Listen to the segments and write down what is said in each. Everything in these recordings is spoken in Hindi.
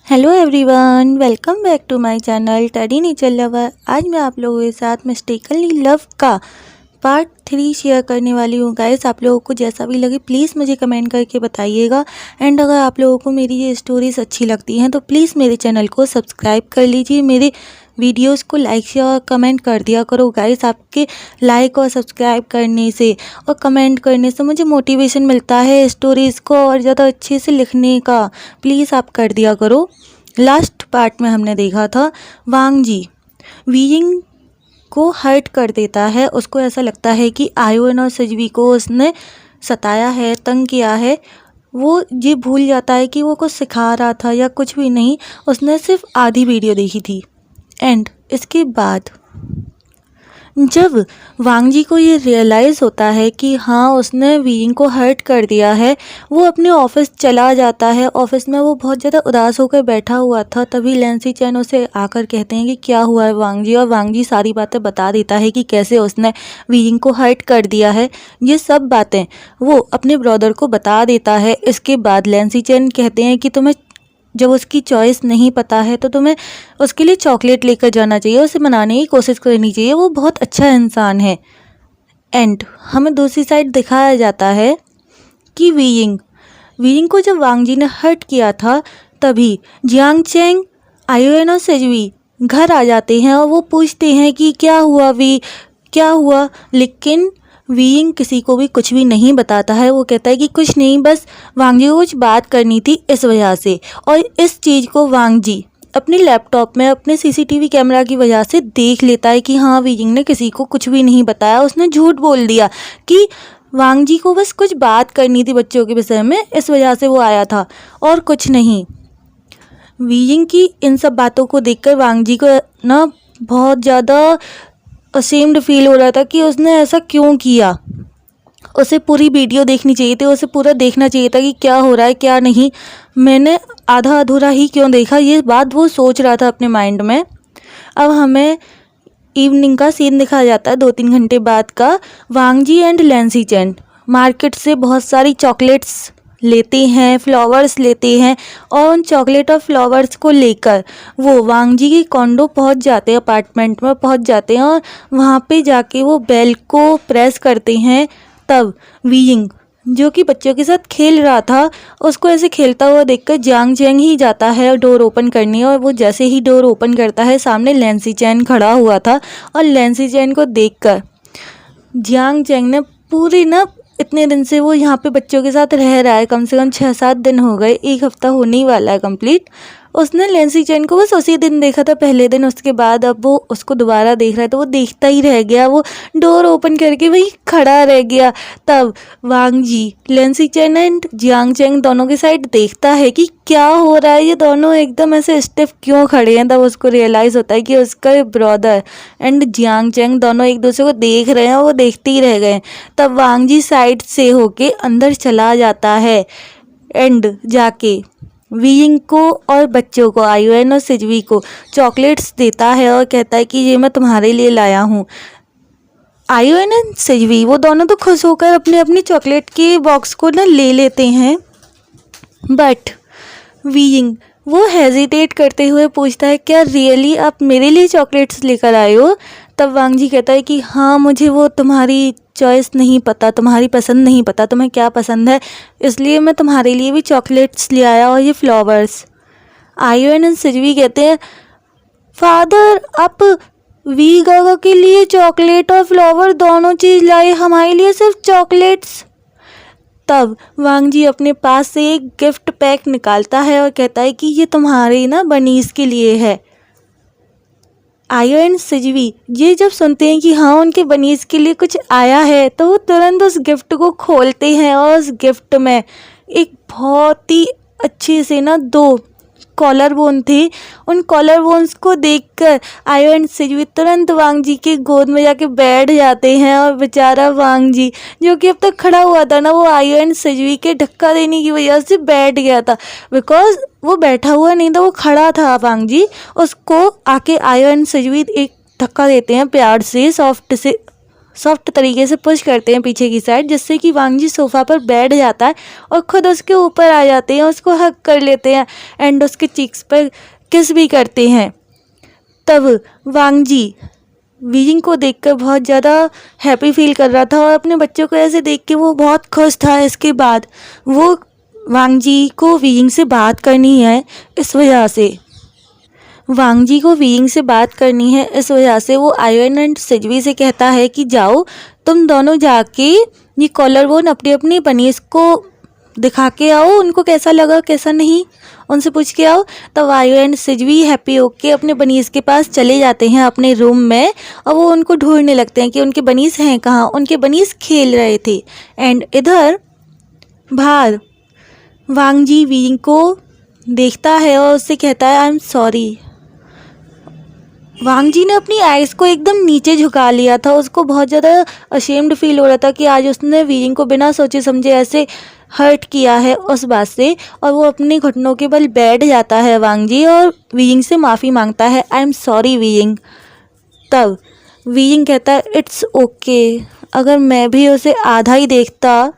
Hello everyone, welcome back to my channel teddy nature lover. आज मैं आप लोगों के साथ मिस्टेकनली लव का पार्ट 3 शेयर करने वाली हूँ। गाइस, आप लोगों को जैसा भी लगे प्लीज़ मुझे कमेंट करके बताइएगा। एंड अगर आप लोगों को मेरी ये स्टोरीज अच्छी लगती हैं तो प्लीज़ मेरे चैनल को सब्सक्राइब कर लीजिए। मेरे वीडियोस को लाइक शेयर और कमेंट कर दिया करो। गाइस, आपके लाइक और सब्सक्राइब करने से और कमेंट करने से मुझे मोटिवेशन मिलता है स्टोरीज़ को और ज़्यादा अच्छे से लिखने का। प्लीज़ आप कर दिया करो। लास्ट पार्ट में हमने देखा था वांग जी वीइंग को हर्ट कर देता है। उसको ऐसा लगता है कि आयुन और सजवी को उसने सताया है, तंग किया है। वो ये भूल जाता है कि वो कुछ सिखा रहा था या कुछ भी नहीं, उसने सिर्फ आधी वीडियो देखी थी। एंड इसके बाद जब वांग जी को ये रियलाइज़ होता है कि हाँ उसने वीइंग को हर्ट कर दिया है, वो अपने ऑफिस चला जाता है। ऑफिस में वो बहुत ज़्यादा उदास होकर बैठा हुआ था। तभी लैंसी चैन उसे आकर कहते हैं कि क्या हुआ है वांग जी, और वांग जी सारी बातें बता देता है कि कैसे उसने वीइंग को हर्ट कर दिया है। ये सब बातें वो अपने ब्रदर को बता देता है। इसके बाद लैंसी चैन कहते हैं कि तुम्हें जब उसकी चॉइस नहीं पता है तो तुम्हें उसके लिए चॉकलेट लेकर जाना चाहिए, उसे मनाने की कोशिश करनी चाहिए, वो बहुत अच्छा इंसान है। एंड हमें दूसरी साइड दिखाया जाता है कि वीइंग को जब वांग जी ने हर्ट किया था तभी जियांग चेंग, आयुन और सेजवी घर आ जाते हैं और वो पूछते हैं कि क्या हुआ क्या हुआ। लेकिन वीइंग किसी को भी कुछ भी नहीं बताता है। वो कहता है कि कुछ नहीं, बस वांग जी को कुछ बात करनी थी इस वजह से। और इस चीज़ को वांग जी अपने लैपटॉप में अपने सीसीटीवी कैमरा की वजह से देख लेता है कि हाँ वीइंग ने किसी को कुछ भी नहीं बताया, उसने झूठ बोल दिया कि वांग जी को बस कुछ बात करनी थी बच्चों के विषय में, इस वजह से वो आया था और कुछ नहीं। वीइंग की इन सब बातों को देखकर वांग जी को ना बहुत ज़्यादा असेम्ड फील हो रहा था कि उसने ऐसा क्यों किया। उसे पूरी वीडियो देखनी चाहिए थी, उसे पूरा देखना चाहिए था कि क्या हो रहा है क्या नहीं, मैंने आधा अधूरा ही क्यों देखा। ये बात वो सोच रहा था अपने माइंड में। अब हमें इवनिंग का सीन दिखाया जाता है 2-3 घंटे बाद का। वांग जी एंड लैंसी चैन मार्केट से बहुत सारी चॉकलेट्स लेते हैं, फ्लावर्स लेते हैं, और उन चॉकलेट और फ्लावर्स को लेकर वो वांग जी के कॉन्डो पहुंच जाते हैं, अपार्टमेंट में पहुंच जाते हैं। और वहाँ पे जाके वो बेल को प्रेस करते हैं। तब वीइंग जो कि बच्चों के साथ खेल रहा था, उसको ऐसे खेलता हुआ देखकर जियांग चैंग ही जाता है डोर ओपन करने। और वो जैसे ही डोर ओपन करता है सामने लैंसी चैन खड़ा हुआ था। और लैंसी चैन को देखकर जियांग चैंग ने पूरी ना, इतने दिन से वो यहाँ पे बच्चों के साथ रह रहा है, कम से कम 6-7 दिन हो गए, 1 हफ्ता होने ही वाला है कंप्लीट। उसने लैंसी चैन को बस उसी दिन देखा था, पहले दिन। उसके बाद अब वो उसको दोबारा देख रहा है तो वो देखता ही रह गया, वो डोर ओपन करके वही खड़ा रह गया। तब वांग Ji Lan Xichen and Jiang Chang दोनों की साइड देखता है कि क्या हो रहा है, ये दोनों एकदम ऐसे स्टिफ क्यों खड़े हैं। तब उसको रियलाइज़ होता है कि उसका ब्रदर एंड जियांग चैंग दोनों एक दूसरे को देख रहे हैं, वो देखते ही रह गए। तब वांग जी साइड से होके अंदर चला जाता है एंड जाके वीइंग को और बच्चों को, आयुन और सिजवी को चॉकलेट्स देता है और कहता है कि ये मैं तुम्हारे लिए लाया हूँ। आयुन और सिजवी वो दोनों तो खुश होकर अपने अपनी चॉकलेट के बॉक्स को ना ले लेते हैं। बट वीइंग वो हेजिटेट करते हुए पूछता है क्या रियली आप मेरे लिए चॉकलेट्स लेकर आए हो। तब वांग जी कहता है कि हाँ मुझे वो तुम्हारी चॉइस नहीं पता, तुम्हारी पसंद नहीं पता, तुम्हें क्या पसंद है, इसलिए मैं तुम्हारे लिए भी चॉकलेट्स ले आया और ये फ्लावर्स। आयुन एंड सिजवी कहते हैं फादर आप वी गागा के लिए चॉकलेट और फ्लावर दोनों चीज़ लाए, हमारे लिए सिर्फ चॉकलेट्स। तब वांग जी अपने पास से एक गिफ्ट पैक निकालता है और कहता है कि ये तुम्हारे ना बनीस के लिए है। आयो एंड सिजवी ये जब सुनते हैं कि हाँ उनके बनीस के लिए कुछ आया है तो वो तुरंत उस गिफ्ट को खोलते हैं। और उस गिफ्ट में एक बहुत ही अच्छे से ना 2 कॉलर बोन थे। उन कॉलर बोन्स को देखकर आयो एंड सिजवी तुरंत वांग जी के गोद में जाके बैठ जाते हैं। और बेचारा वांग जी जो कि अब तक खड़ा हुआ था ना, वो आयो एंड सिजवी के धक्का देने की वजह से बैठ गया था। बिकॉज वो बैठा हुआ नहीं था, वो खड़ा था। वांग जी उसको आके आयो एंड सिजवी एक धक्का देते हैं प्यार से, सॉफ्ट तरीके से पुश करते हैं पीछे की साइड, जिससे कि वांग जी सोफ़ा पर बैठ जाता है और ख़ुद उसके ऊपर आ जाते हैं, उसको हग कर लेते हैं एंड उसके चीक्स पर किस भी करते हैं। तब वांग जी वीइंग को देखकर बहुत ज़्यादा हैप्पी फील कर रहा था और अपने बच्चों को ऐसे देख के वो बहुत खुश था। इसके बाद वो वांग जी को वीइंग से बात करनी है, इस वजह से वांग जी को वीइंग से बात करनी है, इस वजह से वो आयन एंड सिजवी से कहता है कि जाओ तुम दोनों जाके ये कॉलर बोन अपनी अपनी बनीज को दिखा के आओ, उनको कैसा लगा कैसा नहीं उनसे पूछ के आओ। तब आयु एंड सिजवी हैप्पी होके अपने बनीज के पास चले जाते हैं अपने रूम में और वो उनको ढूंढने लगते हैं कि उनके बनीज हैं कहाँ। उनके बनीज खेल रहे थे एंड इधर बाहर वांग जी वीइंग को देखता है और उससे कहता है आई एम सॉरी। वांग जी ने अपनी आइज़ को एकदम नीचे झुका लिया था, उसको बहुत ज़्यादा अशेम्ड फील हो रहा था कि आज उसने वीइंग को बिना सोचे समझे ऐसे हर्ट किया है उस बात से, और वो अपने घुटनों के बल बैठ जाता है वांग जी और वीइंग से माफ़ी मांगता है आई एम सॉरी वीइंग। तब वीइंग कहता है इट्स ओके, अगर मैं भी उसे आधा ही देखता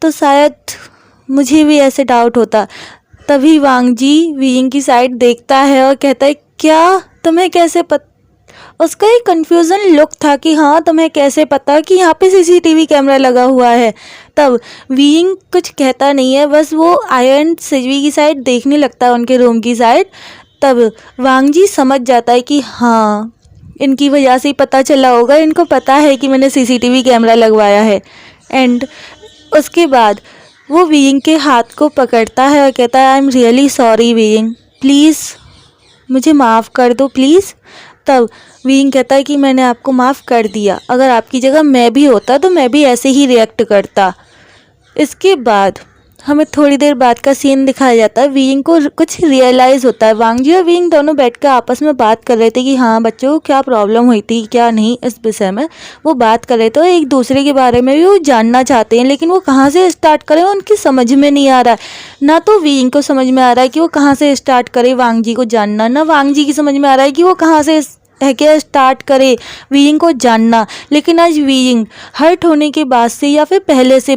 तो शायद मुझे भी ऐसे डाउट होता। तभी वांग जी वीइंग की साइड देखता है और कहता है क्या तुम्हें कैसे उसका एक कन्फ्यूज़न लुक था कि हाँ तुम्हें कैसे पता कि यहाँ पे सीसीटीवी कैमरा लगा हुआ है। तब वीइंग कुछ कहता नहीं है, बस वो आयन सिजवी की साइड देखने लगता है, उनके रूम की साइड। तब वांग जी समझ जाता है कि हाँ इनकी वजह से ही पता चला होगा, इनको पता है कि मैंने सीसीटीवी कैमरा लगवाया है। एंड उसके बाद वो वीइंग के हाथ को पकड़ता है और कहता है I am really sorry weighing, please मुझे माफ़ कर दो प्लीज़। तब वीइंग कहता है कि मैंने आपको माफ़ कर दिया, अगर आपकी जगह मैं भी होता तो मैं भी ऐसे ही रिएक्ट करता। इसके बाद हमें थोड़ी देर बाद का सीन दिखाया जाता है। वीइंग को कुछ रियलाइज़ होता है, वांग जी और वीइंग दोनों बैठकर आपस में बात कर रहे थे कि हाँ बच्चों को क्या प्रॉब्लम हुई थी क्या नहीं, इस विषय में वो बात कर रहे थे और एक दूसरे के बारे में भी वो जानना चाहते हैं, लेकिन वो कहाँ से स्टार्ट करें उनकी समझ में नहीं आ रहा है। ना तो वीइंग को समझ में आ रहा है कि वो कहाँ से स्टार्ट करे वांग जी को जानना, ना वांग जी की समझ में आ रहा है कि वो कहाँ से है क्या स्टार्ट करे वीइंग को जानना। लेकिन आज वीइंग हर्ट होने के बाद से या फिर पहले से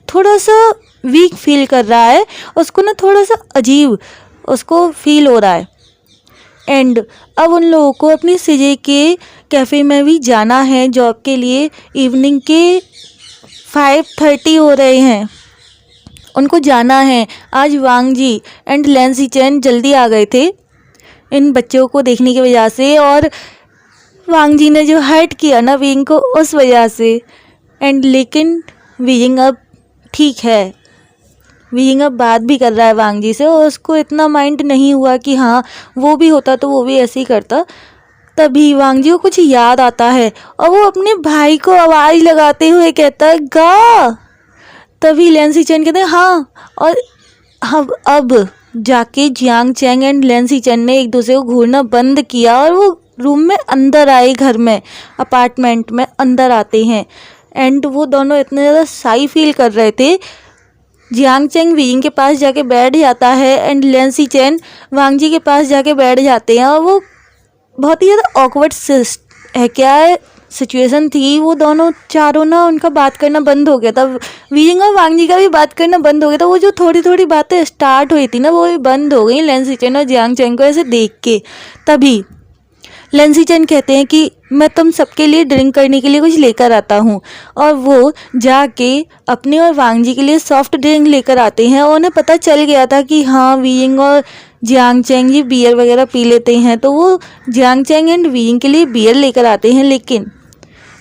थोड़ा सा वीक फील कर रहा है, उसको ना थोड़ा सा अजीब उसको फील हो रहा है। एंड अब उन लोगों को अपनी सीजे के कैफ़े में भी जाना है जॉब के लिए। इवनिंग के 5:30 हो रहे हैं, उनको जाना है। आज वांग जी एंड लैंसी चैन जल्दी आ गए थे इन बच्चों को देखने की वजह से, और वांग जी ने जो हर्ट किया ना वीइंग को उस वजह से। एंड लेकिन वीइंग अब ठीक है, वीइंग अब बात भी कर रहा है वांग जी से और उसको इतना माइंड नहीं हुआ कि हाँ वो भी होता तो वो भी ऐसे ही करता। तभी वांग जी को कुछ याद आता है और वो अपने भाई को आवाज़ लगाते हुए कहता है गा। तभी लैंसी चैन कहते हैं हाँ, और अब जाके जियांग चैंग एंड लैंसी चैन ने एक दूसरे को घूरना बंद किया और वो रूम में अंदर आए, घर में अपार्टमेंट में अंदर आते हैं। एंड वो दोनों इतने ज़्यादा शाई फील कर रहे थे। जियांग चैंग वीइंग के पास जाके बैठ जाता है एंड लैंसी चैन वांग जी के पास जाके बैठ जाते हैं और वो बहुत ही ज़्यादा ऑकवर्ड है क्या सिचुएशन थी। वो दोनों चारों ना उनका बात करना बंद हो गया था, वीइंग और वांग जी का भी बात करना बंद हो गया था। वो जो थोड़ी थोड़ी बातें स्टार्ट हुई थी ना वो भी बंद हो गई लैंसी चैन और जियांग चैंग को ऐसे देख के। तभी लैंसी चैन कहते हैं कि मैं तुम सबके लिए ड्रिंक करने के लिए कुछ लेकर आता हूँ, और वो जाके अपने और वांग जी के लिए सॉफ्ट ड्रिंक लेकर आते हैं। और उन्हें पता चल गया था कि हाँ वीइंग और जियांग चैंग ये बियर वगैरह पी लेते हैं, तो वो जियांग चैंग एंड वीइंग के लिए बियर लेकर आते हैं। लेकिन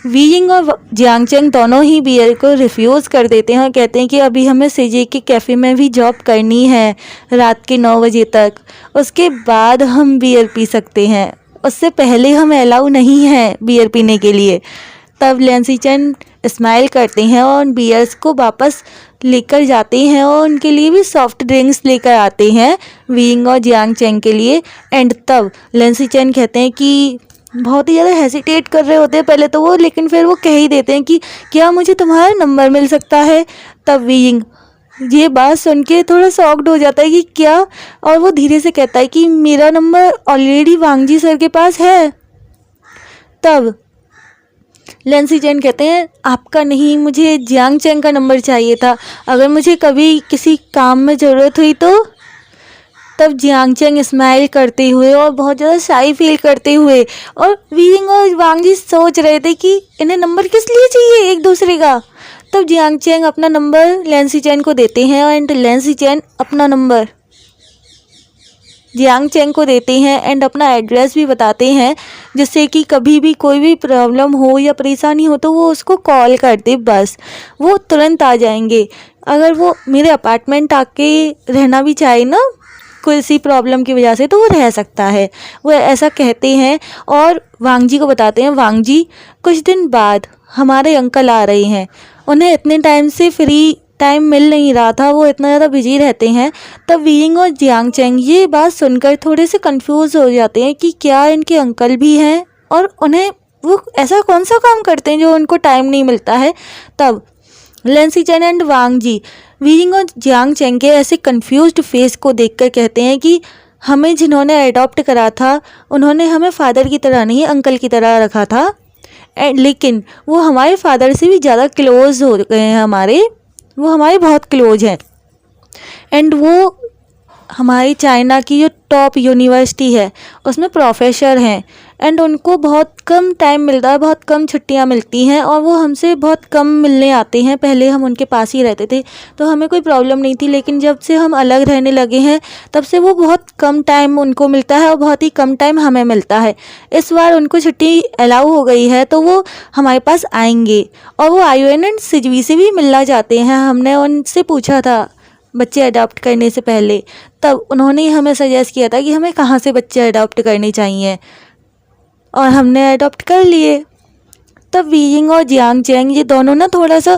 वीइंग और जियांग चैंग दोनों ही बियर को रिफ्यूज़ कर देते हैं और कहते हैं कि अभी हमें सीजे के कैफ़े में भी जॉब करनी है रात के 9 बजे तक, उसके बाद हम बियर पी सकते हैं, उससे पहले हम अलाउ नहीं है बियर पीने के लिए। तब लैंसी चैन स्माइल करते हैं और उन बियर्स को वापस लेकर जाते हैं और उनके लिए भी सॉफ्ट ड्रिंक्स लेकर आते हैं वीइंग और जियांग चैंग के लिए। एंड तब लैंसी चैन कहते हैं कि बहुत ही ज़्यादा हेसिटेट कर रहे होते हैं पहले तो वो, लेकिन फिर वो कह ही देते हैं कि क्या मुझे तुम्हारा नंबर मिल सकता है। तब वीइंग ये बात सुन के थोड़ा शॉक्ड हो जाता है कि क्या, और वो धीरे से कहता है कि मेरा नंबर ऑलरेडी वांग जी सर के पास है। तब लेंसी चैन कहते हैं आपका नहीं, मुझे जियांग चैंग का नंबर चाहिए था। अगर मुझे कभी किसी काम में ज़रूरत हुई तो। तब जियांग चैंग स्माइल करते हुए और बहुत ज़्यादा शाई फील करते हुए, और वीइंग और वांग जी सोच रहे थे कि इन्हें नंबर किस लिए चाहिए एक दूसरे का। तब जियांग चैंग अपना नंबर लेंसी चैन को देते हैं एंड लेंसी चैन अपना नंबर जियांग चैंग को देते हैं एंड अपना एड्रेस भी बताते हैं, जिससे कि कभी भी कोई भी प्रॉब्लम हो या परेशानी हो तो वो उसको कॉल कर दे, बस वो तुरंत आ जाएंगे। अगर वो मेरे अपार्टमेंट आके रहना भी चाहे ना किसी प्रॉब्लम की वजह से, तो वो रह सकता है। वो ऐसा कहते हैं और वांग जी को बताते हैं, वांग जी कुछ दिन बाद हमारे अंकल आ रहे हैं, उन्हें इतने टाइम से फ्री टाइम मिल नहीं रहा था, वो इतना ज़्यादा बिजी रहते हैं। तब वीइंग और जियांग चैंग ये बात सुनकर थोड़े से कंफ्यूज हो जाते हैं कि क्या इनके अंकल भी हैं और उन्हें वो ऐसा कौन सा काम करते हैं जो उनको टाइम नहीं मिलता है। तब Lan Xichen and Wang Ji Wei Ying और जियांग चैंग के ऐसे कंफ्यूज्ड फेस को देखकर कहते हैं कि हमें जिन्होंने अडॉप्ट करा था उन्होंने हमें फादर की तरह नहीं अंकल की तरह रखा था, लेकिन वो हमारे फादर से भी ज़्यादा क्लोज हो गए हैं, वो हमारे बहुत क्लोज हैं। एंड वो हमारी चाइना की जो टॉप यूनिवर्सिटी है उसमें प्रोफेसर हैं एंड उनको बहुत कम टाइम मिलता है, बहुत कम छुट्टियां मिलती हैं और वो हमसे बहुत कम मिलने आते हैं। पहले हम उनके पास ही रहते थे तो हमें कोई प्रॉब्लम नहीं थी, लेकिन जब से हम अलग रहने लगे हैं तब से वो बहुत कम टाइम उनको मिलता है और बहुत ही कम टाइम हमें मिलता है। इस बार उनको छुट्टी अलाउ हो गई है तो वो हमारे पास आएंगे और वो आयुएन एंड सिजवी से भी मिलना चाहते हैं। हमने उनसे पूछा था बच्चे अडॉप्ट करने से पहले, तब उन्होंने हमें सजेस्ट किया था कि हमें कहाँ से बच्चे अडॉप्ट करने चाहिए और हमने अडॉप्ट कर लिए। तब वीइंग और जियांग चैंग ये दोनों ना थोड़ा सा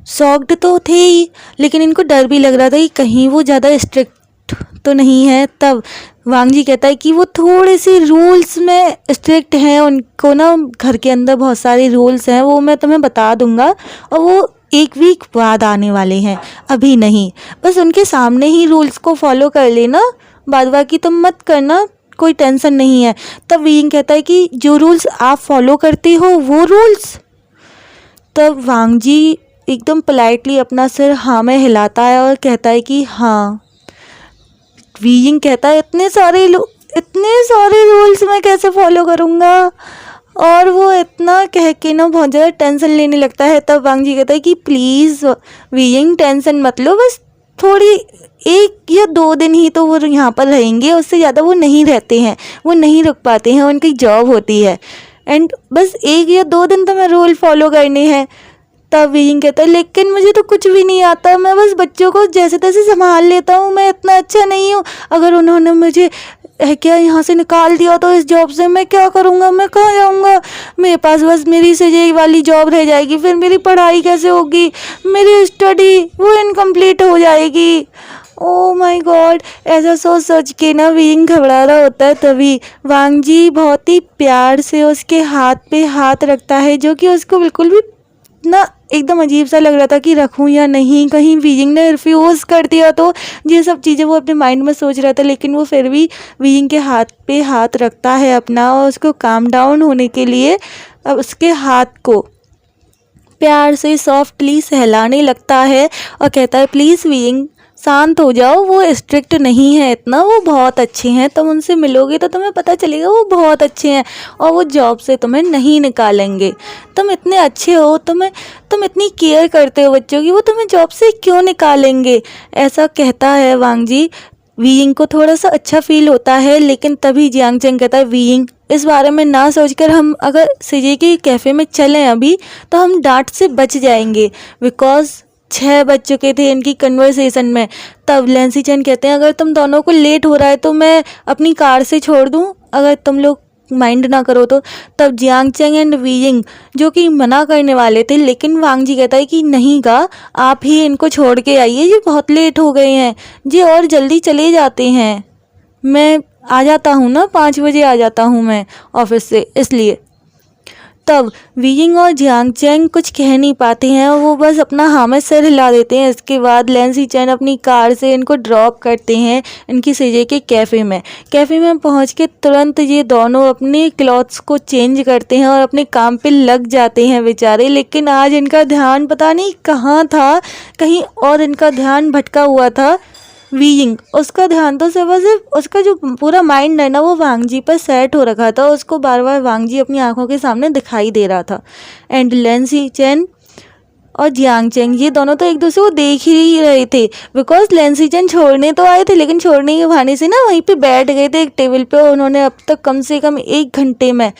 शॉक्ड तो थे ही, लेकिन इनको डर भी लग रहा था कि कहीं वो ज़्यादा स्ट्रिक्ट तो नहीं है। तब वांग जी कहता है कि वो थोड़े से रूल्स में स्ट्रिक्ट हैं, उनको ना घर के अंदर बहुत सारे रूल्स हैं, वो मैं तुम्हें बता दूंगा और वो 1 वीक बाद आने वाले हैं, अभी नहीं। बस उनके सामने ही रूल्स को फॉलो कर लेना, बाद बाकी तुम मत करना, कोई टेंशन नहीं है। तब वीइंग कहता है कि जो रूल्स आप फॉलो करते हो वो रूल्स। तब वांग जी एकदम पोलाइटली अपना सिर हाँ में हिलाता है और कहता है कि हाँ। वीइंग कहता है इतने सारे रूल्स मैं कैसे फॉलो करूँगा, और वो इतना कह के ना बहुत ज़्यादा टेंशन लेने लगता है। तब वांग जी कहता है कि प्लीज़ वीइंग टेंशन मत लो, बस थोड़ी 1 या 2 दिन ही तो वो यहाँ पर रहेंगे, उससे ज़्यादा वो नहीं रहते हैं, वो नहीं रुक पाते हैं, उनकी जॉब होती है एंड बस 1 या 2 दिन तो मैं रूल फॉलो करने हैं। तब वीइंग कहता है लेकिन मुझे तो कुछ भी नहीं आता, मैं बस बच्चों को जैसे तैसे संभाल लेता हूँ, मैं इतना अच्छा नहीं हूँ। अगर उन्होंने मुझे क्या यहाँ से निकाल दिया तो इस जॉब से मैं क्या करूँगा, मैं कहाँ जाऊँगा, मेरे पास बस मेरी सजाई वाली जॉब रह जाएगी, फिर मेरी पढ़ाई कैसे होगी, मेरी स्टडी वो इनकम्प्लीट हो जाएगी। ओह माय गॉड, ऐसा सोच के ना वीइंग घबरा रहा होता है। तभी वांग जी बहुत ही प्यार से उसके हाथ पे हाथ रखता है, जो कि उसको बिल्कुल भी ना एकदम अजीब सा लग रहा था कि रखूं या नहीं, कहीं वीइंग ने रिफ्यूज़ कर दिया तो। ये सब चीज़ें वो अपने माइंड में सोच रहा था, लेकिन वो फिर भी वीइंग के हाथ पे हाथ रखता है अपना और उसको काम डाउन होने के लिए अब उसके हाथ को प्यार से सॉफ्टली सहलाने लगता है और कहता है प्लीज़ वीइंग शांत हो जाओ, वो स्ट्रिक्ट नहीं है इतना, वो बहुत अच्छे हैं, तुम उनसे मिलोगे तो तुम्हें पता चलेगा वो बहुत अच्छे हैं और वो जॉब से तुम्हें नहीं निकालेंगे। तुम इतने अच्छे हो, तुम इतनी केयर करते हो बच्चों की, वो तुम्हें जॉब से क्यों निकालेंगे, ऐसा कहता है वांग जी। वीइंग को थोड़ा सा अच्छा फील होता है, लेकिन तभी जियांग चैंग कहता है वीइंग इस बारे में ना सोचकर हम अगर सीजे के कैफ़े में चलें अभी तो हम डांट से बच जाएंगे, बिकॉज 6 बज चुके थे इनकी कन्वर्सेशन में। तब लेंसी चैन कहते हैं अगर तुम दोनों को लेट हो रहा है तो मैं अपनी कार से छोड़ दूं, अगर तुम लोग माइंड ना करो तो। तब जियांग चैंग एंड वीइंग जो कि मना करने वाले थे, लेकिन वांग जी कहता है कि नहीं गा, आप ही इनको छोड़ के आइए, ये बहुत लेट हो गए हैं जी, और जल्दी चले जाते हैं, मैं आ जाता हूँ ना 5 बजे आ जाता हूँ मैं ऑफिस से, इसलिए। तब वीइंग और जियांग चैंग कुछ कह नहीं पाते हैं, वो बस अपना हाँ में सिर हिला देते हैं। इसके बाद लैंसी चैन अपनी कार से इनको ड्रॉप करते हैं इनकी सिजे के कैफ़े में। कैफ़े में पहुंच के तुरंत ये दोनों अपने क्लॉथ्स को चेंज करते हैं और अपने काम पे लग जाते हैं बेचारे। लेकिन आज इनका ध्यान पता नहीं कहाँ था, कहीं और इनका ध्यान भटका हुआ था। वीइंग, उसका ध्यान तो सिर्फ उसका जो पूरा माइंड है ना वो वांगजी पर सेट हो रखा था। उसको बार बार वांगजी अपनी आंखों के सामने दिखाई दे रहा था। एंड लैंसी चैन और जियांग चैंग ये दोनों तो एक दूसरे को देख ही रहे थे, बिकॉज लैंसी चैन छोड़ने तो आए थे लेकिन छोड़ने के बहाने से ना वहीं पे बैठ गए थे एक टेबल पे। उन्होंने अब तक कम से कम 1 घंटे में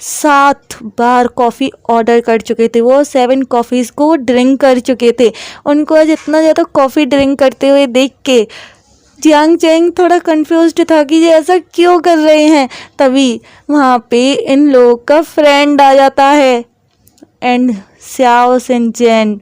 7 बार कॉफ़ी ऑर्डर कर चुके थे। वो 7 कॉफ़ीज़ को वो ड्रिंक कर चुके थे। उनको आज इतना ज़्यादा कॉफ़ी ड्रिंक करते हुए देख के जियांग चैंग थोड़ा कंफ्यूज्ड था कि ये ऐसा क्यों कर रहे हैं। तभी वहाँ पे इन लोगों का फ्रेंड आ जाता है एंड स्याओ सिंचेन।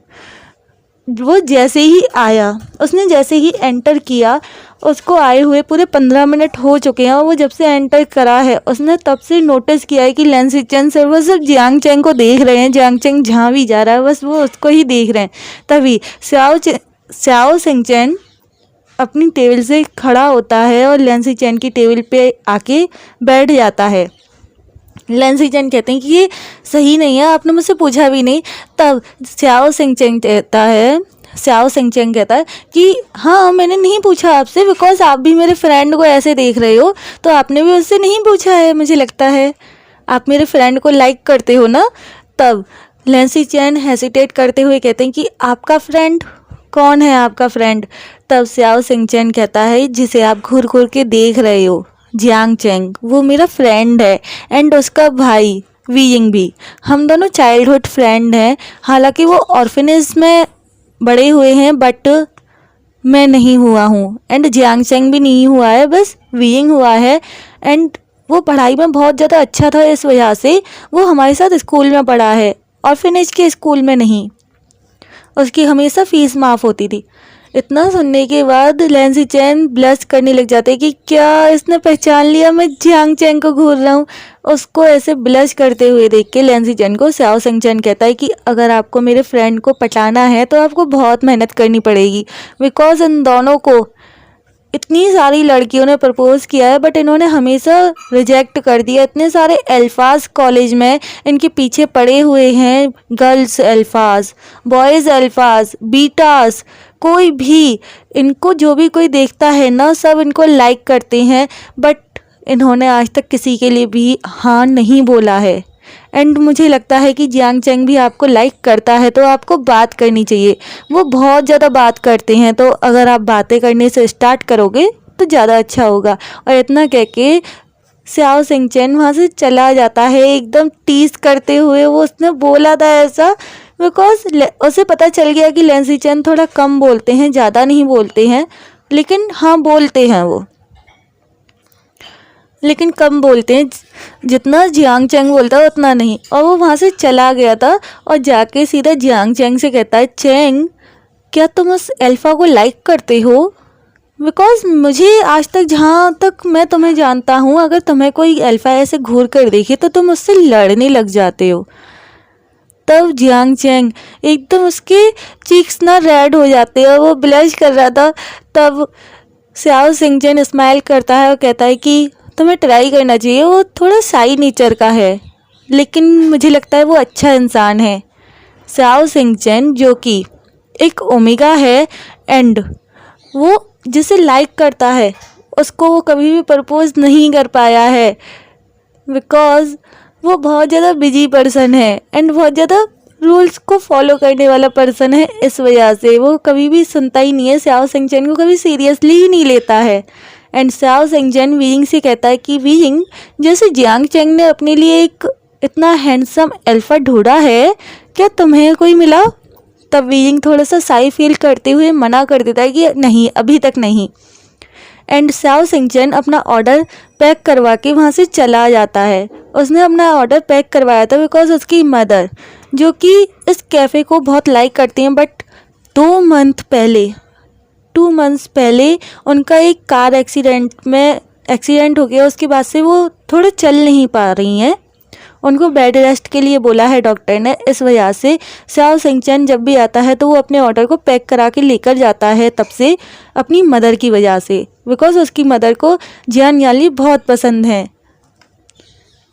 वो जैसे ही आया, उसने जैसे ही एंटर किया, उसको आए हुए पूरे 15 मिनट हो चुके हैं और वो जब से एंटर करा है उसने तब से नोटिस किया है कि लैंसी चैन सिर्फ जियांग चैंग को देख रहे हैं। जियांग चैंग जहाँ भी जा रहा है बस वो उसको ही देख रहे हैं। तभी स्याओ सिंचेन अपनी टेबल से खड़ा होता है और लैंसी चैन की टेबल पे आके बैठ जाता है। लैंसी चैन कहते हैं कि ये सही नहीं है, आपने मुझसे पूछा भी नहीं। तब स्याओ सिंचेन कहता है कि हाँ मैंने नहीं पूछा आपसे, बिकॉज आप भी मेरे फ्रेंड को ऐसे देख रहे हो तो आपने भी उससे नहीं पूछा है। मुझे लगता है आप मेरे फ्रेंड को लाइक करते हो ना। तब लैंसी चैन हेसिटेट करते हुए कहते हैं कि आपका फ्रेंड कौन है, आपका फ्रेंड? तब स्याओ सिंचेन कहता है जिसे आप घूर घूर के देख रहे हो, जियांग चैंग, वो मेरा फ्रेंड है एंड उसका भाई वीइंग भी। हम दोनों चाइल्डहुड फ्रेंड हैं। हालांकि वो ऑर्फनेज में बड़े हुए हैं बट मैं नहीं हुआ हूँ एंड जियांग चैंग भी नहीं हुआ है, बस वीइंग हुआ है। एंड वो पढ़ाई में बहुत ज़्यादा अच्छा था, इस वजह से वो हमारे साथ स्कूल में पढ़ा है, ऑर्फनेज के स्कूल में नहीं। उसकी हमेशा फ़ीस माफ़ होती थी। इतना सुनने के बाद लैंसी चैन ब्लश करने लग जाते कि क्या इसने पहचान लिया मैं जियांग चैंग को घूर रहा हूँ। उसको ऐसे ब्लश करते हुए देख के लैंसी चैन को स्याओ सिंचेन कहता है कि अगर आपको मेरे फ्रेंड को पटाना है तो आपको बहुत मेहनत करनी पड़ेगी, बिकॉज इन दोनों को इतनी सारी लड़कियों ने प्रपोज किया है बट इन्होंने हमेशा रिजेक्ट कर दिया। इतने सारे अल्फाज कॉलेज में इनके पीछे पड़े हुए हैं, गर्ल्स अल्फाज, बॉयज़ अल्फाज, बीटास, कोई भी इनको जो भी कोई देखता है ना सब इनको लाइक करते हैं, बट इन्होंने आज तक किसी के लिए भी हाँ नहीं बोला है। एंड मुझे लगता है कि जियांग चैंग भी आपको लाइक करता है तो आपको बात करनी चाहिए। वो बहुत ज़्यादा बात करते हैं तो अगर आप बातें करने से स्टार्ट करोगे तो ज़्यादा अच्छा होगा। और इतना कह के स्याओ सिंचेन वहाँ से चला जाता है एकदम टीज करते हुए। वो उसने बोला था ऐसा बिकॉज उसे पता चल गया कि लैंसी चैन थोड़ा कम बोलते हैं, ज़्यादा नहीं बोलते हैं, लेकिन हाँ बोलते हैं वो, लेकिन कम बोलते हैं, जितना जियांग चैंग बोलता है उतना नहीं। और वो वहाँ से चला गया था और जाके सीधा जियांग चैंग से कहता है, चैंग क्या तुम उस अल्फ़ा को लाइक करते हो? बिकॉज मुझे आज तक जहाँ तक मैं तुम्हें जानता हूँ अगर तुम्हें कोई अल्फ़ा ऐसे घूर कर देखे तो तुम उससे लड़ने लग जाते हो। तब जियांग चैंग एकदम उसके चीक्स ना रेड हो जाते हैं, वो ब्लश कर रहा था। तब स्याओ सिंचेन स्माइल करता है और कहता है कि तुम्हें ट्राई करना चाहिए, वो थोड़ा शाई नेचर का है लेकिन मुझे लगता है वो अच्छा इंसान है। स्याओ सिंचेन जो कि एक ओमेगा है एंड वो जिसे लाइक करता है उसको वो कभी भी प्रपोज नहीं कर पाया है बिकॉज वो बहुत ज़्यादा बिजी पर्सन है एंड बहुत ज़्यादा रूल्स को फॉलो करने वाला पर्सन है। इस वजह से वो कभी भी सुनता ही नहीं है, स्याओ सिंचेन को कभी सीरियसली ही नहीं लेता है। एंड स्याओ सिंचेन वीइंग से कहता है कि वीइंग, जैसे जियांग चैंग ने अपने लिए एक इतना हैंडसम अल्फ़ा ढूंढा है, क्या तुम्हें कोई मिला? तब वीइंग थोड़ा सा साई फील करते हुए मना कर देता है कि नहीं, अभी तक नहीं। एंड स्याओ सिंचेन अपना ऑर्डर पैक करवा के वहाँ से चला जाता है। उसने अपना ऑर्डर पैक करवाया था बिकॉज उसकी मदर जो कि इस कैफ़े को बहुत लाइक करती हैं, बट 2 मंथ्स पहले उनका एक कार एक्सीडेंट हो गया। उसके बाद से वो थोड़ा चल नहीं पा रही हैं। उनको बेड रेस्ट के लिए बोला है डॉक्टर ने। इस वजह से शाओ सिंह-चैन जब भी आता है तो वो अपने ऑर्डर को पैक करा के लेकर जाता है, तब से अपनी मदर की वजह से, बिकॉज उसकी मदर को जियान याली बहुत पसंद है।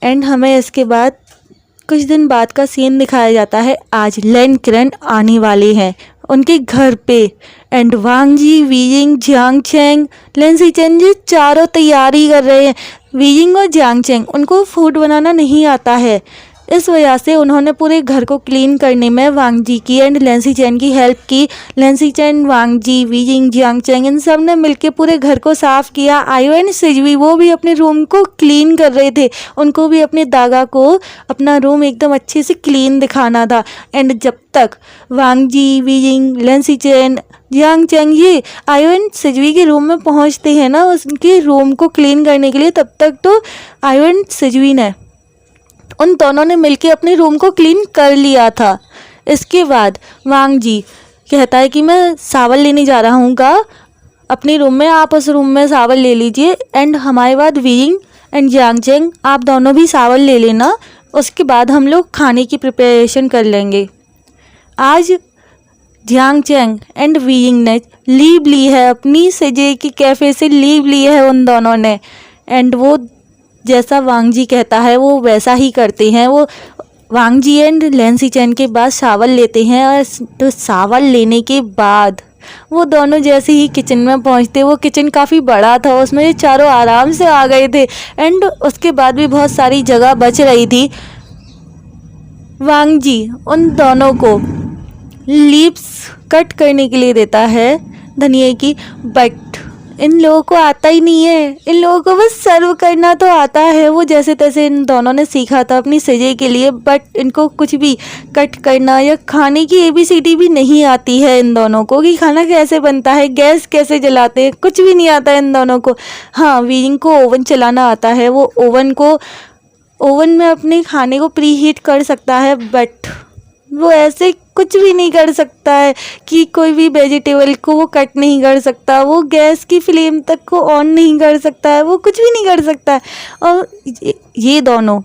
एंड हमें इसके बाद कुछ दिन बाद का सीन दिखाया जाता है। आज लैन किरण आने वाले हैं उनके घर पे, and Wang Ji, Wei Ying, Jiang Cheng, Lan Xichen ji चारों तैयारी कर रहे हैं। वीयिंग और जियांग चेंग उनको फूड बनाना नहीं आता है, इस वजह से उन्होंने पूरे घर को क्लीन करने में वांग जी की एंड लैन सिचेन की हेल्प की। लैन सिचेन, वांग जी, वीयिंग, जियांग चेंग इन सब ने मिलके पूरे घर को साफ़ किया। आयो एंड सिजवी वो भी अपने रूम को क्लीन कर रहे थे, उनको भी अपने दागा को अपना रूम एकदम अच्छे से क्लीन दिखाना था। एंड जब तक वांग जी, वीयिंग, लैन सिचेन, जियांग चेंग ये आयो एंड सिजवी के रूम में पहुंचते हैं ना उनके रूम को क्लीन करने के लिए, तब तक तो आयो एंड सिजवी ने उन दोनों ने मिलके अपने रूम को क्लीन कर लिया था। इसके बाद वांग जी कहता है कि मैं सावल लेने जा रहा हूँ अपने रूम में, आप उस रूम में सावल ले लीजिए। एंड हमारे बाद वीइंग एंड जियांग चेंग आप दोनों भी सावल ले लेना, उसके बाद हम लोग खाने की प्रिपरेशन कर लेंगे। आज जियांग चेंग एंड वीइंग ने लीव ली है अपनी सेजे की कैफ़े से, लीव ली है उन दोनों ने। एंड वो जैसा वांग जी कहता है वो वैसा ही करते हैं। वो वांग जी एंड लैन सिचेन के बाद सावल लेते हैं, और तो सावल लेने के बाद वो दोनों जैसे ही किचन में पहुंचते, वो किचन काफ़ी बड़ा था, उसमें ये चारों आराम से आ गए थे। एंड उसके बाद भी बहुत सारी जगह बच रही थी। वांग जी उन दोनों को लीव्स कट करने के लिए देता है धनिया की, बट इन लोगों को आता ही नहीं है, इन लोगों को बस सर्व करना तो आता है। वो जैसे तैसे इन दोनों ने सीखा था अपनी सजे के लिए, बट इनको कुछ भी कट करना या खाने की ABCD भी नहीं आती है इन दोनों को, कि खाना कैसे बनता है, गैस कैसे जलाते हैं, कुछ भी नहीं आता है इन दोनों को। हाँ, वीइंग को ओवन चलाना आता है, वो ओवन में अपने खाने को प्री हीट कर सकता है, बट वो ऐसे कुछ भी नहीं कर सकता है कि कोई भी वेजिटेबल को वो कट नहीं कर सकता, वो गैस की फ्लेम तक को ऑन नहीं कर सकता है, वो कुछ भी नहीं कर सकता है। और ये दोनों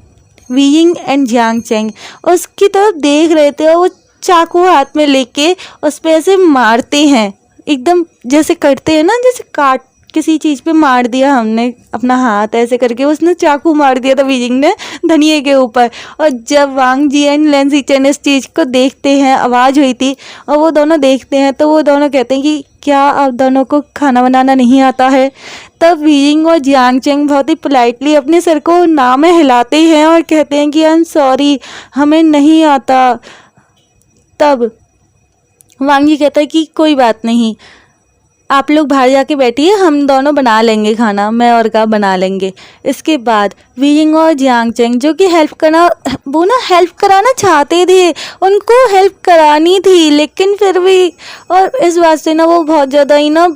वीइंग एंड जियांग चेंग उसकी तरफ देख रहे थे, और वो चाकू हाथ में लेके उस पर ऐसे मारते हैं, एकदम जैसे करते हैं ना, जैसे काट किसी चीज़ पे मार दिया हमने अपना हाथ ऐसे करके, उसने चाकू मार दिया था वीइंग ने धनिया के ऊपर। और जब वांग जी एंड लैन सिचेन इस चीज़ को देखते हैं, आवाज़ हुई थी और वो दोनों देखते हैं, तो वो दोनों कहते हैं कि क्या आप दोनों को खाना बनाना नहीं आता है। तब वीइंग और जियांग चेंग बहुत ही पोलाइटली अपने सर को ना में हिलाते हैं और कहते हैं कि आई एम सॉरी, हमें नहीं आता। तब वांग जी कहता है कि कोई बात नहीं, आप लोग बाहर जाके बैठिए, हम दोनों बना लेंगे खाना, मैं और का बना लेंगे। इसके बाद वीइंग और जियांग चेंग जो कि हेल्प कराना चाहते थे, उनको हेल्प करानी थी, लेकिन फिर भी, और इस बात से ना वो बहुत ज़्यादा ही ना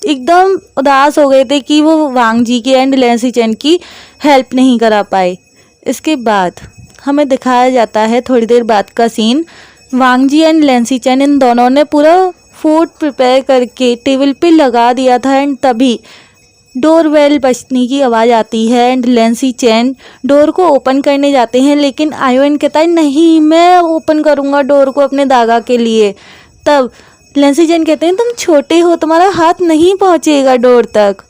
एकदम उदास हो गए थे कि वो वांग जी की एंड लैन सिचेन की हेल्प नहीं करा पाए। इसके बाद हमें दिखाया जाता है थोड़ी देर बाद का सीन। वांग जी एंड लैन सिचेन इन दोनों ने पूरा फूड प्रिपेयर करके टेबल पे लगा दिया था, एंड तभी डोर बेल बजने की आवाज़ आती है। एंड लैन सिचेन डोर को ओपन करने जाते हैं, लेकिन आयोन कहता है नहीं, मैं ओपन करूँगा डोर को अपने दागा के लिए। तब लैन सिचेन कहते हैं तुम छोटे हो, तुम्हारा हाथ नहीं पहुँचेगा डोर तक।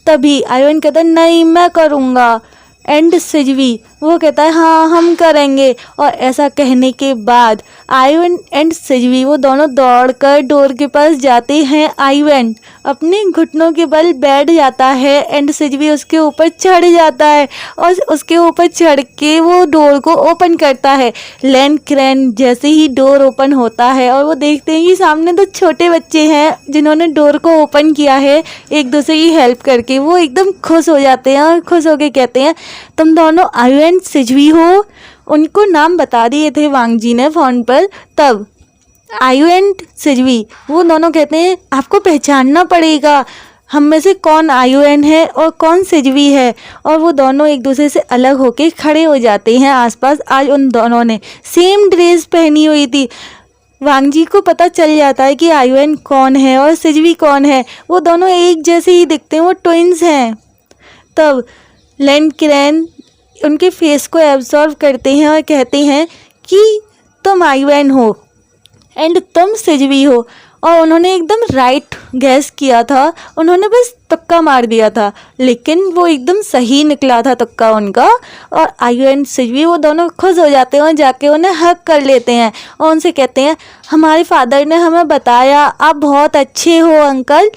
तभी आयोन कहता है नहीं, मैं करूँगा। एंड सिजवी वो कहता है हाँ हम करेंगे, और ऐसा कहने के बाद आइवन एंड सिजवी वो दोनों दौड़कर डोर के पास जाते हैं। आइवन अपने घुटनों के बल बैठ जाता है एंड सिजवी उसके ऊपर चढ़ जाता है, और उसके ऊपर चढ़ के वो डोर को ओपन करता है। लैन क्रैन जैसे ही डोर ओपन होता है और वो देखते हैं कि सामने दो छोटे बच्चे हैं जिन्होंने डोर को ओपन किया है एक दूसरे की हेल्प करके, वो एकदम खुश हो जाते हैं और खुश होके कहते हैं तुम दोनों आइवन सिजवी हो। उनको नाम बता दिए थे वांग जी ने फ़ोन पर। तब आयु एंड सिजवी वो दोनों कहते हैं आपको पहचानना पड़ेगा हम में से कौन आयुएन है और कौन सिजवी है, और वो दोनों एक दूसरे से अलग होके खड़े हो जाते हैं आसपास। आज उन दोनों ने सेम ड्रेस पहनी हुई थी। वांग जी को पता चल जाता है कि आयुएन कौन है और सिजवी कौन है, वो दोनों एक जैसे ही दिखते हैं, वो ट्विन्स हैं। तब लैन क्रैन उनके फेस को एब्जॉर्व करते हैं और कहते हैं कि तुम आईवैन हो एंड तुम सिजवी हो। और उन्होंने एकदम राइट गैस किया था, उन्होंने बस तुक्का मार दिया था, लेकिन वो एकदम सही निकला था तुक्का उनका। और आयु एंड सिजवी वो दोनों खुश हो जाते हैं और जाके उन्हें हक कर लेते हैं और उनसे कहते हैं हमारे फादर ने हमें बताया आप बहुत अच्छे हो अंकल,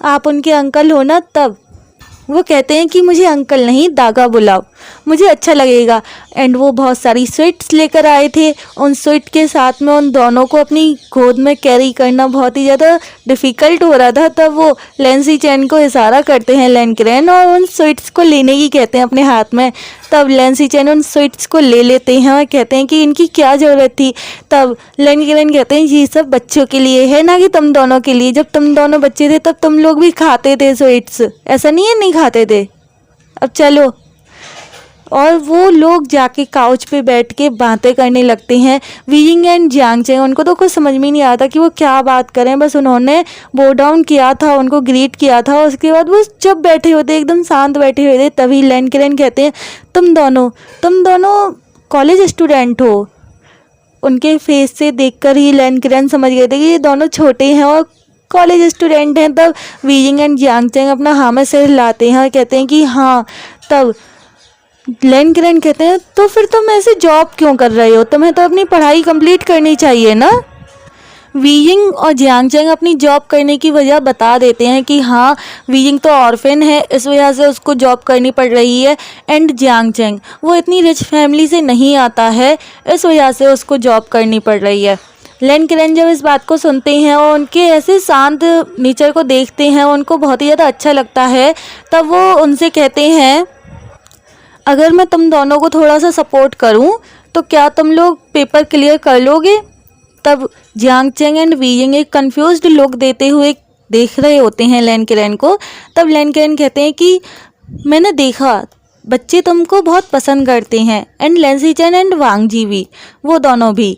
आप उनके अंकल हो ना। तब वो कहते हैं कि मुझे अंकल नहीं दागा बुलाओ, मुझे अच्छा लगेगा। एंड वो बहुत सारी स्वीट्स लेकर आए थे। उन स्वीट के साथ में उन दोनों को अपनी गोद में कैरी करना बहुत ही ज़्यादा डिफ़िकल्ट हो रहा था। तब वो लैंसी चैन को इशारा करते हैं लैनक्रेन और उन स्वीट्स को लेने की कहते हैं अपने हाथ में। तब लैंसी चैन उन स्वीट्स को ले लेते हैं और कहते हैं कि इनकी क्या ज़रूरत थी। तब लैनक्रेन कहते हैं ये सब बच्चों के लिए है ना कि तुम दोनों के लिए, जब तुम दोनों बच्चे थे तब तुम लोग भी खाते थे स्वीट्स, ऐसा नहीं है नहीं खाते थे, अब चलो। और वो लोग जाके काउच पे बैठ के बातें करने लगते हैं। वीइंग एंड जियांग चैंग उनको तो कुछ समझ में नहीं आता कि वो क्या बात करें, बस उन्होंने बो डाउन किया था, उनको ग्रीट किया था। उसके बाद वो जब बैठे होते एकदम शांत बैठे हुए थे, तभी लैनक्रेन कहते हैं तुम दोनों कॉलेज स्टूडेंट हो। उनके फेस से देखकर ही लैनक्रेन समझ गए थे कि ये दोनों छोटे हैं और कॉलेज स्टूडेंट हैं। तब वीइंग एंड जियांग चैंग अपना हाँ में सिर हिलाते हैं और कहते हैं कि हाँ। तब लैनक्रेन कहते हैं तो फिर तुम ऐसे जॉब क्यों कर रहे हो, तुम्हें तो अपनी पढ़ाई कंप्लीट करनी चाहिए ना। वीइंग और जियांग चैंग अपनी जॉब करने की वजह बता देते हैं कि हाँ वीइंग तो ऑर्फन है, इस वजह से उसको जॉब करनी पड़ रही है। एंड जियांग चैंग वो इतनी रिच फैमिली से नहीं आता है, इस वजह से उसको जॉब करनी पड़ रही है। लैनक्रेन जब इस बात को सुनते हैं और उनके ऐसे शांत नेचर को देखते हैं, उनको बहुत ही ज़्यादा अच्छा लगता है। तब वो उनसे कहते हैं अगर मैं तुम दोनों को थोड़ा सा सपोर्ट करूं तो क्या तुम लोग पेपर क्लियर कर लोगे। तब जियांग चैंग एंड वीइंग एक कंफ्यूज्ड लुक देते हुए देख रहे होते हैं लैनक्रेन को। तब लैनक्रेन कहते हैं कि मैंने देखा बच्चे तुमको बहुत पसंद करते हैं, एंड लैंसी चैन एंड वांग जी भी, वो दोनों भी।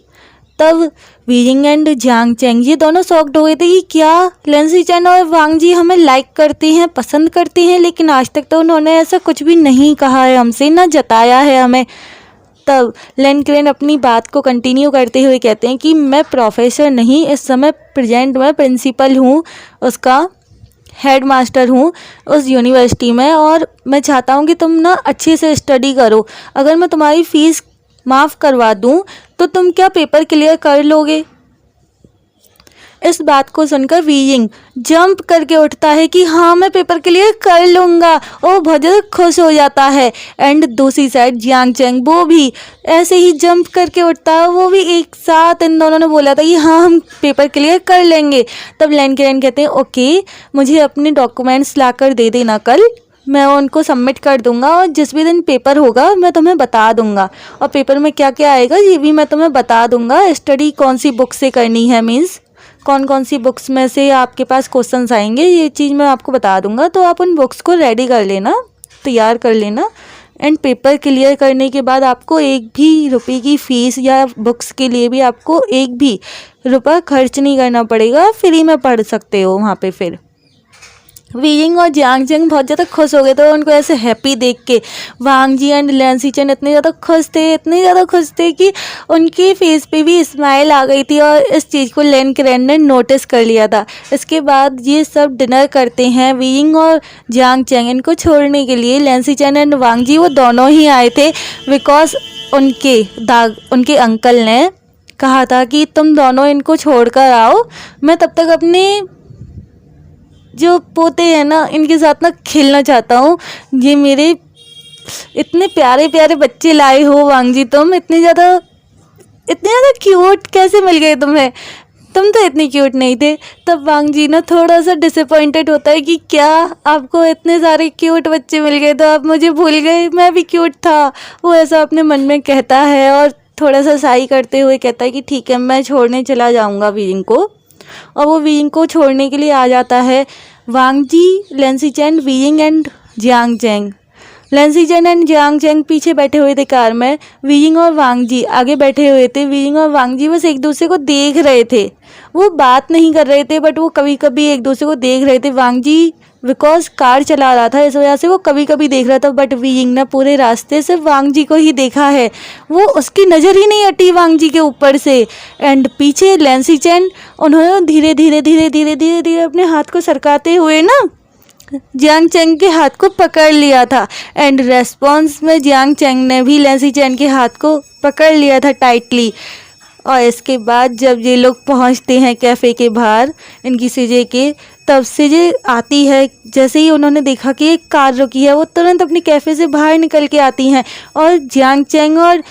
तब वीइंग एंड जियांग चैंग ये दोनों शॉक्ड हो गए थे कि क्या लैंसी चैन और वांग जी हमें लाइक करते हैं, पसंद करते हैं, लेकिन आज तक तो उन्होंने ऐसा कुछ भी नहीं कहा है हमसे, ना जताया है हमें। तब लैनक्रेन अपनी बात को कंटिन्यू करते हुए कहते हैं कि मैं प्रोफेसर नहीं, इस समय प्रेजेंट में प्रिंसिपल हूँ, उसका हेड मास्टर हूँ उस यूनिवर्सिटी में, और मैं चाहता हूँ कि तुम ना अच्छे से स्टडी करो। अगर मैं तुम्हारी फ़ीस माफ़ करवा दूँ तो तुम क्या पेपर क्लियर कर लोगे। इस बात को सुनकर वीइंग जंप करके उठता है कि हाँ मैं पेपर क्लियर कर लूँगा, और बहुत ज़्यादा खुश हो जाता है। एंड दूसरी साइड जियांग चैंग वो भी ऐसे ही जंप करके उठता है, वो भी एक साथ इन दोनों ने बोला था कि हाँ हम पेपर क्लियर कर लेंगे। तब लैनक्रेन कहते हैं ओके मुझे अपने डॉक्यूमेंट्स लाकर दे देना, कल मैं उनको सबमिट कर दूंगा, और जिस भी दिन पेपर होगा मैं तुम्हें बता दूंगा, और पेपर में क्या क्या आएगा ये भी मैं तुम्हें बता दूंगा। स्टडी कौन सी बुक से करनी है, मीन्स कौन कौन सी बुक्स में से आपके पास क्वेश्चंस आएंगे, ये चीज़ मैं आपको बता दूंगा। तो आप उन बुक्स को रेडी कर लेना, तैयार कर लेना। एंड पेपर क्लियर करने के बाद आपको एक भी रुपये की फ़ीस या बुक्स के लिए भी आपको एक भी रुपया खर्च नहीं करना पड़ेगा, फ्री में पढ़ सकते हो वहाँ पे। फिर वीइंग और जियांग चैंग बहुत ज़्यादा खुश हो गए थे उनको ऐसे हैप्पी देख के। वांग जी एंड लैंसी चैन इतने ज़्यादा खुश थे, इतने ज़्यादा खुश थे कि उनके फेस पे भी स्माइल आ गई थी, और इस चीज़ को लैनक्रेन ने नोटिस कर लिया था। इसके बाद ये सब डिनर करते हैं। वीइंग और जियांग चैंग इनको छोड़ने के लिए लैंसी चैन एंड वांग जी वो दोनों ही आए थे, बिकॉज उनके अंकल ने कहा था कि तुम दोनों इनको छोड़ कर आओ, मैं तब तक अपने जो पोते हैं ना इनके साथ ना खेलना चाहता हूँ। ये मेरे इतने प्यारे प्यारे बच्चे लाए हो वांग जी, तुम इतने ज़्यादा क्यूट कैसे मिल गए तुम्हें, तुम तो इतने क्यूट नहीं थे। तब वांग जी ना थोड़ा सा डिसअपॉइंटेड होता है कि क्या आपको इतने सारे क्यूट बच्चे मिल गए तो आप मुझे भूल गए, मैं भी क्यूट था, वो ऐसा अपने मन में कहता है, और थोड़ा सा साई करते हुए कहता है कि ठीक है मैं छोड़ने चला जाऊँगा वीइंग को। और वो वीइंग को छोड़ने के लिए आ जाता है। Wang Ji, Lan Xichen, Wei Ying and Jiang Cheng. Lan Xichen and Jiang Cheng पीछे बैठे हुए थे कार में, वीइंग और वांग जी आगे बैठे हुए थे। वीइंग और वांग जी बस एक दूसरे को देख रहे थे, वो बात नहीं कर रहे थे, बट वो कभी कभी एक दूसरे को देख रहे थे। वांग जी बिकॉज कार चला रहा था, इस वजह से वो कभी कभी देख रहा था। बट वीइंग ने पूरे रास्ते से वांग जी को ही देखा है, वो उसकी नज़र ही नहीं हटी वांग जी के ऊपर से। एंड पीछे लैंसी चैन, उन्होंने धीरे धीरे धीरे धीरे धीरे धीरे अपने हाथ को सरकाते हुए ना जियांग चैंग के हाथ को पकड़ लिया था। एंड रेस्पॉन्स में जियांग चैंग ने भी लैंसी चैन के हाथ को पकड़ लिया था टाइटली। और इसके बाद जब ये लोग पहुंचते हैं कैफ़े के बाहर इनकी सीजे के, तब सीजे आती है। जैसे ही उन्होंने देखा कि एक कार रुकी है, वो तुरंत अपनी कैफ़े से बाहर निकल के आती हैं। और जियांग चैंग और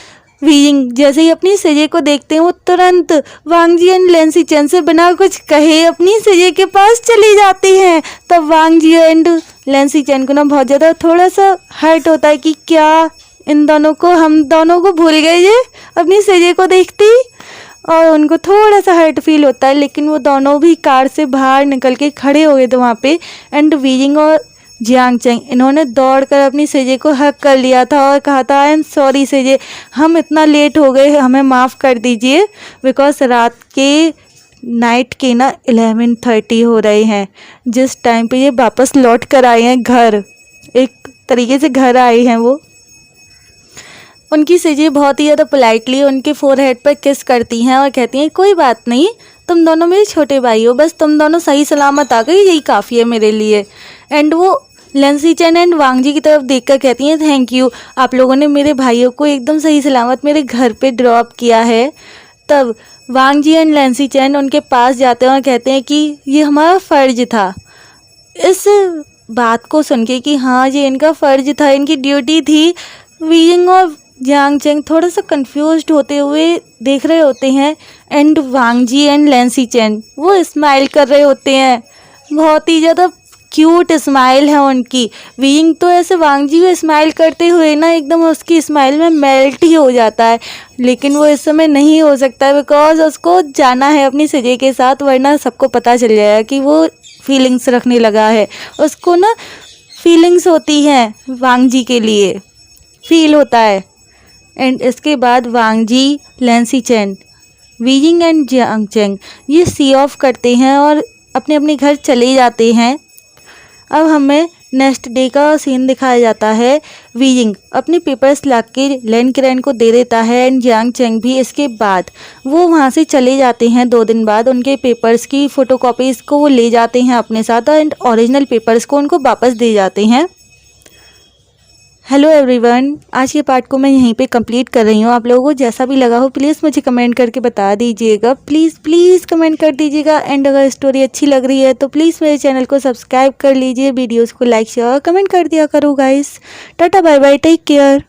वीइंग जैसे ही अपनी सीजे को देखते हैं, वो तुरंत वांग जी एंड लैंसी चैन से बिना कुछ कहे अपनी सीजे के पास चली जाती हैं। तब वांग जी एंड लैंसी चैन को ना बहुत ज़्यादा थोड़ा सा हर्ट होता है कि क्या इन दोनों को, हम दोनों को भूल गए ये अपनी सीजे को देखती, और उनको थोड़ा सा हर्ट फील होता है। लेकिन वो दोनों भी कार से बाहर निकल के खड़े हो गए थे वहाँ पे। एंड वीइंग और जियांग चैंग इन्होंने दौड़कर अपनी सीजे को हक कर लिया था और कहा था आई एम सॉरी सीजे, हम इतना लेट हो गए, हमें माफ़ कर दीजिए। बिकॉज रात के नाइट के ना 11:30 हो रहे हैं, जिस टाइम पे ये वापस लौट कर आए हैं घर, एक तरीके से घर आए हैं वो। उनकी सीजे बहुत ही ज़्यादा पोलाइटली उनके फोरहेड पर किस करती हैं और कहती हैं कोई बात नहीं, तुम दोनों मेरे छोटे भाई हो, बस तुम दोनों सही सलामत आ गई, यही काफ़ी है मेरे लिए। एंड वो लैंसी चैन एंड वांग जी की तरफ देखकर कहती हैं थैंक यू, आप लोगों ने मेरे भाइयों को एकदम सही सलामत मेरे घर पे ड्रॉप किया है। तब वांग जी एंड लैंसी चैन उनके पास जाते हैं और कहते हैं कि ये हमारा फ़र्ज था। इस बात को सुन के कि हाँ ये इनका फ़र्ज था, इनकी ड्यूटी थी, वीइंग और जियांग चैंग थोड़ा सा कंफ्यूज्ड होते हुए देख रहे होते हैं। एंड वांग जी एंड लैंसी चैन वो स्माइल कर रहे होते हैं, बहुत ही ज़्यादा क्यूट स्माइल है उनकी। वीइंग तो ऐसे वांग जी को स्माइल करते हुए ना एकदम उसकी स्माइल में मेल्ट ही हो जाता है। लेकिन वो इस समय नहीं हो सकता बिकॉज उसको जाना है अपनी सीजे के साथ, वरना सबको पता चल जाएगा कि वो फीलिंग्स रखने लगा है। उसको ना फीलिंग्स होती हैं वांग जी के लिए, फील होता है। एंड इसके बाद वांग Ji, Lan Xichen, Wei Ying and Jiang Chang ये सी ऑफ करते हैं और अपने अपने घर चले जाते हैं। अब हमें नेक्स्ट डे का सीन दिखाया जाता है। वीइंग अपने पेपर्स ला के लैन क्रेन को दे देता है एंड जियांग चैंग भी। इसके बाद वो वहाँ से चले जाते हैं। 2 दिन बाद उनके पेपर्स की फ़ोटोकॉपीज़ को वो ले जाते हैं अपने साथ एंड ओरिजिनल पेपर्स को उनको वापस दे जाते हैं। हेलो एवरीवन, आज के पार्ट को मैं यहीं पे कंप्लीट कर रही हूँ। आप लोगों को जैसा भी लगा हो प्लीज़ मुझे कमेंट करके बता दीजिएगा, प्लीज़ कमेंट कर दीजिएगा। एंड अगर स्टोरी अच्छी लग रही है तो प्लीज़ मेरे चैनल को सब्सक्राइब कर लीजिए, वीडियोस को लाइक शेयर और कमेंट कर दिया करो guys. Tata bye bye, take care.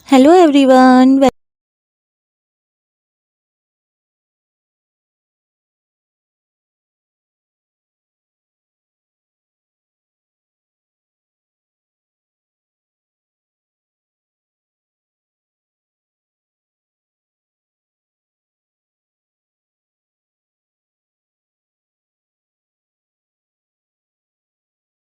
Hello everyone.